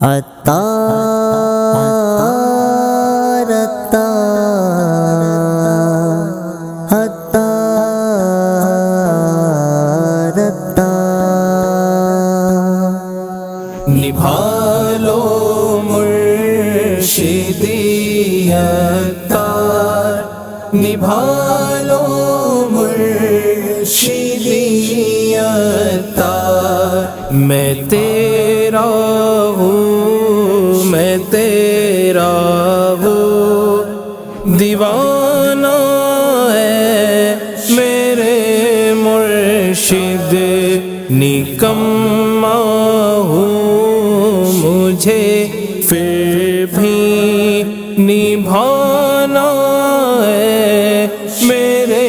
عطار عطار عطار عطار نبھا لو مرشدی عطار، نبھا لو مرشدی عطار، میں تیرا ہوں، میں تیرا ہوں، دیوانہ ہے میرے مرشد، نکما ہوں مجھے پھر بھی نبھانا ہے میرے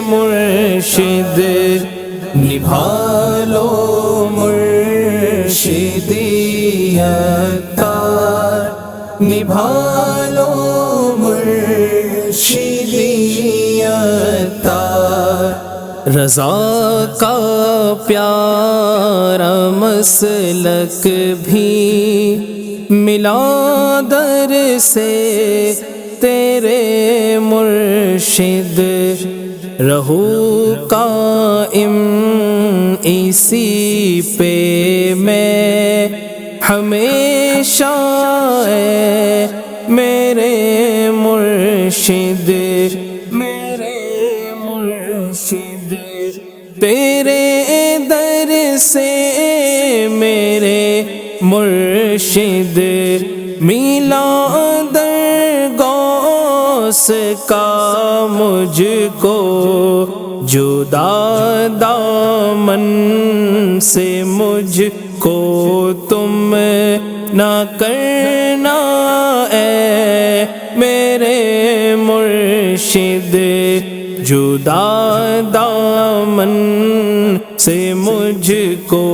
مرشد، نبھا لو مرشدی عطار، نبھا لو مرشدی عطار، رضا کا پیارا مسلک بھی ملا در سے تیرے مرشد، رہو قائم اسی پہ میں ہمیشہ ہے میرے مرشد، میرے مرشد، تیرے در سے میرے مرشد ملا در غوث کا مجھ کو، جدا دامن سے مجھ کو تم نہ کرنا اے میرے مرشد، جدا دامن سے مجھ کو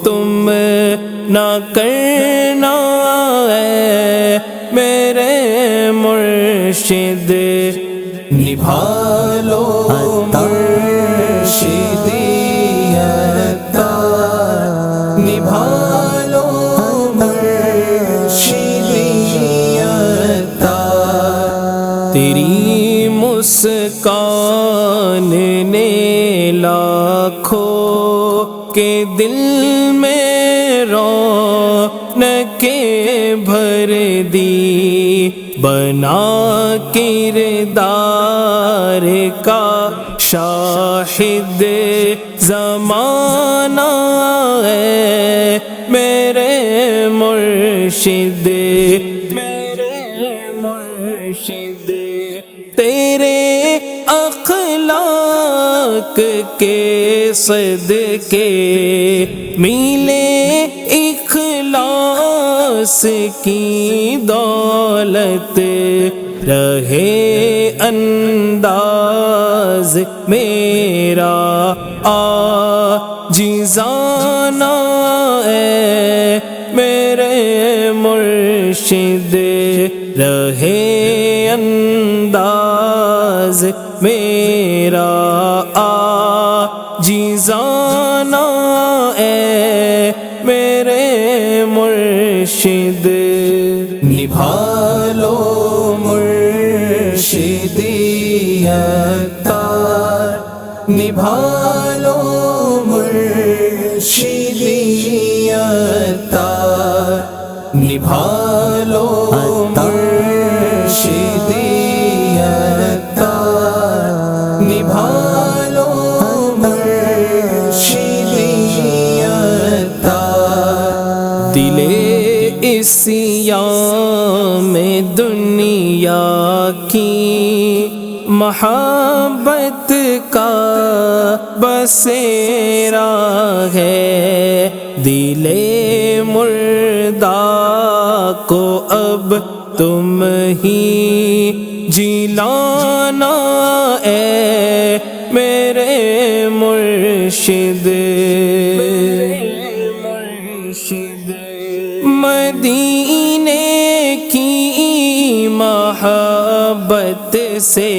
تم نہ کرنا ہے میرے مرشد، نبھا لو مرشدی عطار، نبھا لو مرشدی عطار، تیری مسکان نے لاکھوں کے دل میں رونقیں بھر دی، بنا کردار کا شاہد زمانہ ہے میرے مرشد، میرے مرشد، تیرے اخلاق کے صدقے ملے اخلاص کی دولت، رہے انداز میرا عاجزانہ ہے میرے مرشد، رہے انداز میرا عاجزانہ ہے میرے مرشد، نبھا لو مرشدی عطار، نبھا لو مرشدی عطار، نبھا لو مرشدی عطار، نبھا لو مرشدی عطار، دل اسیام میں دنیا کی محبت کا بسیرا ہے، دل مردہ کو اب تم ہی جلانا اے میرے مرشد، مدینے کی محبت سے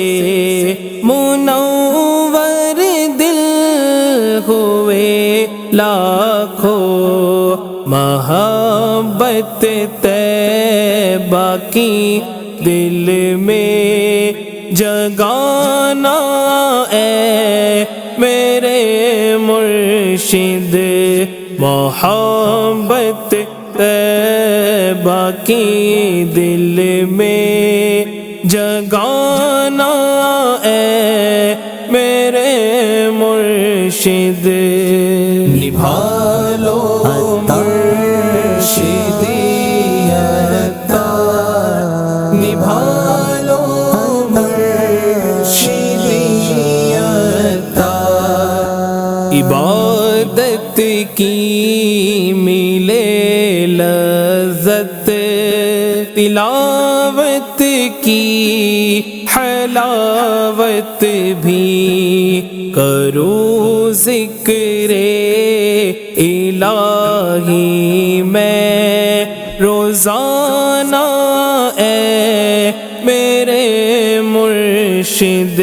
منور دل ہوئے لاکھوں، محبت طیبہ کی دل میں جگانا اے میرے مرشد، محبت طیبہ کی دل میں جگانا اے میرے مرشد، نبھا لو مرشدی عطار، نبھا لو مرشدی عطار، عبادت کی ملے لذت، تلاوت کی حلاوت بھی، کروں ذکر الہی میں روزانہ اے میرے مرشد،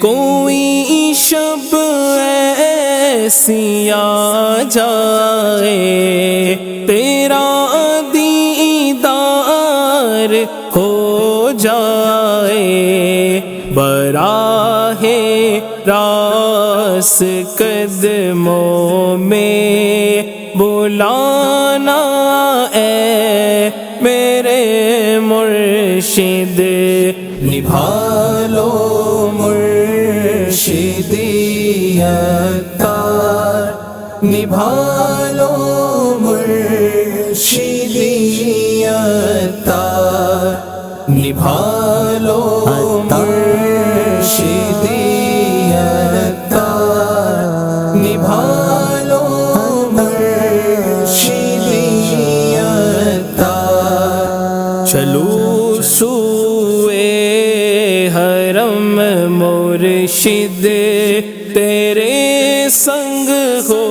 کوئی شب ایسی آ جائے تیرا دیدار ہو جائے، براہ راست قدموں میں بلانا اے میرے مرشد، نبھا لو مرشدی عطار، نبھا لو مرشدی عطار، نبھا لو مرشدی عطار، نبھا لو مرشدی عطار، چلو سوئے حرم مرشد تیرے سنگ ہو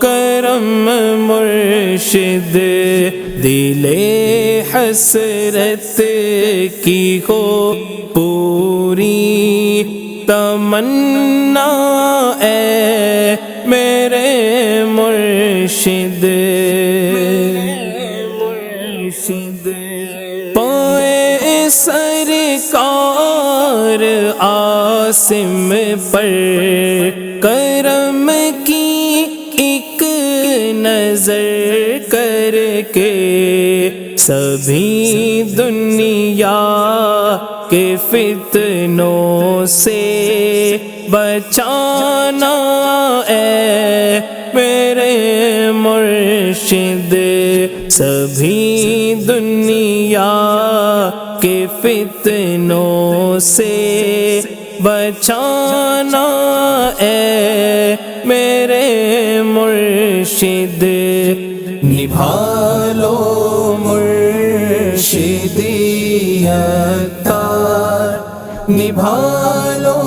کرم مرشد، دل حسرت کی ہو پوری تمنا اے میرے مرشد، پائے سرکار عاصم پر کرم کی ایک نظر کر کے، سبھی دنیا کے فتنوں سے بچانا اے میرے مرشد، سبھی دنیا کے فتنوں سے بچانا اے میرے مرشد، نبھا لو مرشدی عطار، نبھا لو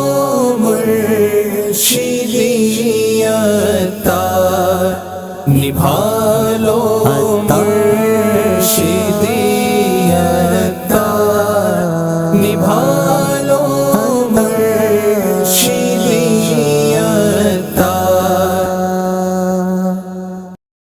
مرشدی